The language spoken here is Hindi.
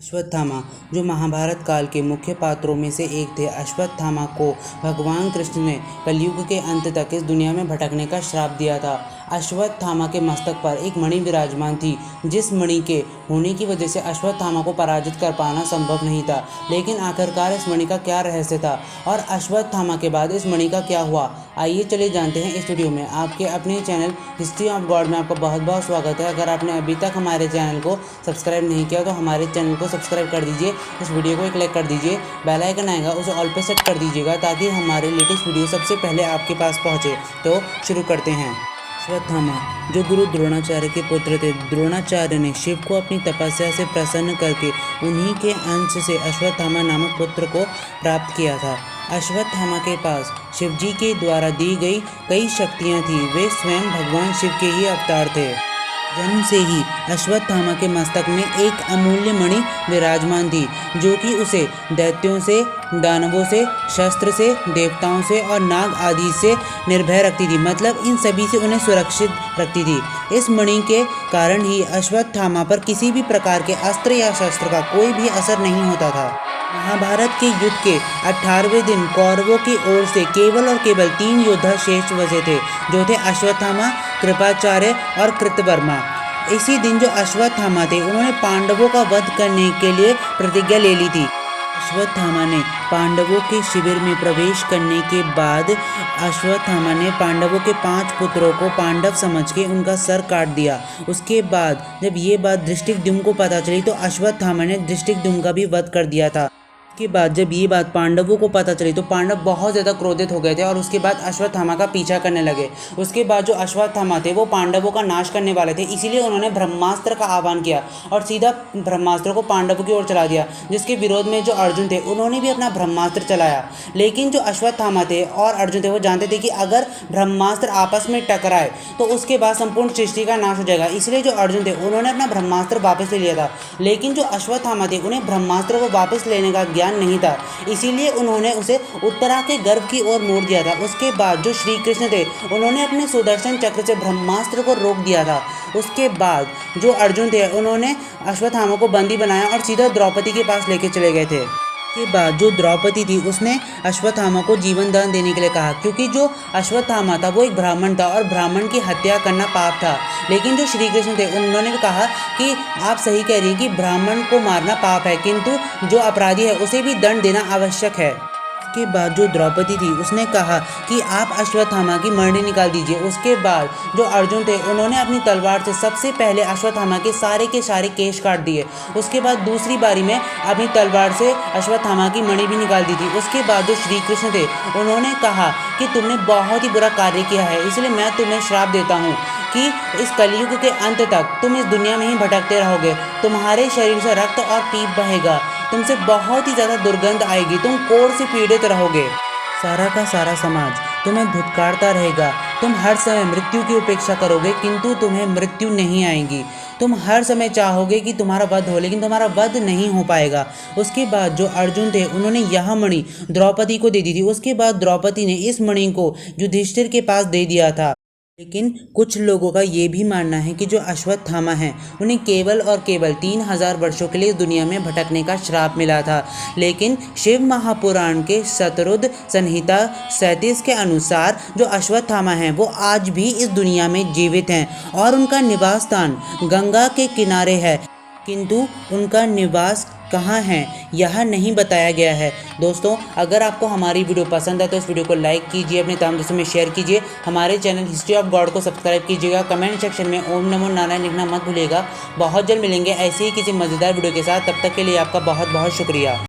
अश्वत्थामा जो महाभारत काल के मुख्य पात्रों में से एक थे। अश्वत्थामा को भगवान कृष्ण ने कलयुग के अंत तक इस दुनिया में भटकने का श्राप दिया था। अश्वत्थामा के मस्तक पर एक मणि विराजमान थी, जिस मणि के होने की वजह से अश्वत्थामा को पराजित कर पाना संभव नहीं था। लेकिन आखिरकार इस मणि का क्या रहस्य था और अश्वत्थामा के बाद इस मणि का क्या हुआ, आइए चलिए जानते हैं इस वीडियो में। आपके अपने चैनल हिस्ट्री ऑफ गॉड में आपका बहुत बहुत स्वागत है। अगर आपने अभी तक हमारे चैनल को सब्सक्राइब नहीं किया तो हमारे चैनल को सब्सक्राइब कर दीजिए, इस वीडियो को एक लाइक कर दीजिए, बेल आइकन आएगा उसे ऑल पे सेट कर दीजिएगा ताकि हमारे लेटेस्ट वीडियो सबसे पहले आपके पास पहुंचे। तो शुरू करते हैं। अश्वत्थामा जो गुरु द्रोणाचार्य के पुत्र थे। द्रोणाचार्य ने शिव को अपनी तपस्या से प्रसन्न करके उन्हीं के अंश से अश्वत्थामा नामक पुत्र को प्राप्त किया था। अश्वत्थामा के पास शिवजी के द्वारा दी गई कई शक्तियां थी। वे स्वयं भगवान शिव के ही अवतार थे। जन्म से ही अश्वत्थामा के मस्तक में एक अमूल्य मणि विराजमान थी, जो कि उसे दैत्यों से, दानवों से, शस्त्र से, देवताओं से और नाग आदि से निर्भय रखती थी। मतलब इन सभी से उन्हें सुरक्षित रखती थी। इस मणि के कारण ही अश्वत्थामा पर किसी भी प्रकार के अस्त्र या शस्त्र का कोई भी असर नहीं होता था। महाभारत के युद्ध के 18वें दिन कौरवों की ओर से केवल और केवल 3 योद्धा शेष बचे थे, जो थे अश्वत्थामा, कृपाचार्य और कृतवर्मा। इसी दिन जो अश्वत्थामा थे, उन्होंने पांडवों का वध करने के लिए प्रतिज्ञा ले ली थी। अश्वत्थामा ने पांडवों के शिविर में प्रवेश करने के बाद अश्वत्थामा ने पांडवों के 5 पुत्रों को पांडव समझ के उनका सर काट दिया। उसके बाद जब ये बात धृष्टद्युम्न को पता चली तो अश्वत्थामा ने धृष्टद्युम्न का भी वध कर दिया था। उसके बाद जब ये बात पांडवों को पता चली तो पांडव बहुत ज़्यादा क्रोधित हो गए थे और उसके बाद अश्वत्थामा का पीछा करने लगे। उसके बाद जो अश्वत्थामा थे वो पांडवों का नाश करने वाले थे, इसीलिए उन्होंने ब्रह्मास्त्र का आह्वान किया और सीधा ब्रह्मास्त्र को पांडवों की ओर चला दिया। जिसके विरोध में जो अर्जुन थे उन्होंने भी अपना ब्रह्मास्त्र चलाया। लेकिन जो अश्वत्थामा थे और अर्जुन थे वो जानते थे कि अगर ब्रह्मास्त्र आपस में टकराए तो उसके बाद संपूर्ण सृष्टि का नाश हो जाएगा। इसलिए जो अर्जुन थे उन्होंने अपना ब्रह्मास्त्र वापस ले लिया था। लेकिन जो अश्वत्थामा थे उन्हें ब्रह्मास्त्र को वापस लेने का ज्ञान नहीं था, इसीलिए उन्होंने उसे उत्तरा के गर्भ की ओर मोड़ दिया था। उसके बाद जो श्री कृष्ण थे उन्होंने अपने सुदर्शन चक्र से ब्रह्मास्त्र को रोक दिया था। उसके बाद जो अर्जुन थे उन्होंने अश्वत्थामा को बंदी बनाया और सीधा द्रौपदी के पास लेके चले गए थे। के बाद जो द्रौपदी थी उसने अश्वत्थामा को जीवन दान देने के लिए कहा, क्योंकि जो अश्वत्थामा था वो एक ब्राह्मण था और ब्राह्मण की हत्या करना पाप था। लेकिन जो श्री कृष्ण थे उन्होंने भी कहा कि आप सही कह रही हैं कि ब्राह्मण को मारना पाप है, किंतु जो अपराधी है उसे भी दंड देना आवश्यक है। के बाद जो द्रौपदी थी उसने कहा कि आप अश्वत्थामा की मणि निकाल दीजिए। उसके बाद जो अर्जुन थे उन्होंने अपनी तलवार से सबसे पहले अश्वत्थामा के सारे केश काट दिए। उसके बाद दूसरी बारी में अपनी तलवार से अश्वत्थामा की मणि भी निकाल दी थी। उसके बाद जो श्री कृष्ण थे उन्होंने कहा कि तुमने बहुत ही बुरा कार्य किया है, इसलिए मैं तुम्हें श्राप देता हूँ कि इस कलयुग के अंत तक तुम इस दुनिया में ही भटकते रहोगे। तुम्हारे शरीर से रक्त और पीप बहेगा, तुमसे बहुत ही ज़्यादा दुर्गंध आएगी, तुम कोढ़ से पीड़ित रहोगे। सारा का सारा समाज तुम्हें धुतकारता रहेगा। तुम हर समय मृत्यु की उपेक्षा करोगे, किंतु तुम्हें मृत्यु नहीं आएगी। तुम हर समय चाहोगे कि तुम्हारा वध हो, लेकिन तुम्हारा वध नहीं हो पाएगा। उसके बाद जो अर्जुन थे उन्होंने यह मणि द्रौपदी को दे दी थी। उसके बाद द्रौपदी ने इस मणि को युधिष्ठिर के पास दे दिया था। लेकिन कुछ लोगों का ये भी मानना है कि जो अश्वत्थामा हैं उन्हें केवल और केवल 3000 वर्षों के लिए इस दुनिया में भटकने का श्राप मिला था। लेकिन शिव महापुराण के शतरुद्र संहिता 37 के अनुसार जो अश्वत्थामा हैं वो आज भी इस दुनिया में जीवित हैं और उनका निवास स्थान गंगा के किनारे है, किंतु उनका निवास कहाँ है यह नहीं बताया गया है। दोस्तों, अगर आपको हमारी वीडियो पसंद है तो इस वीडियो को लाइक कीजिए, अपने तमाम दोस्तों में शेयर कीजिए, हमारे चैनल हिस्ट्री ऑफ गॉड को सब्सक्राइब कीजिएगा। कमेंट सेक्शन में ओम नमो नारायण लिखना मत भूलिएगा। बहुत जल्द मिलेंगे ऐसे ही किसी मज़ेदार वीडियो के साथ, तब तक के लिए आपका बहुत बहुत शुक्रिया।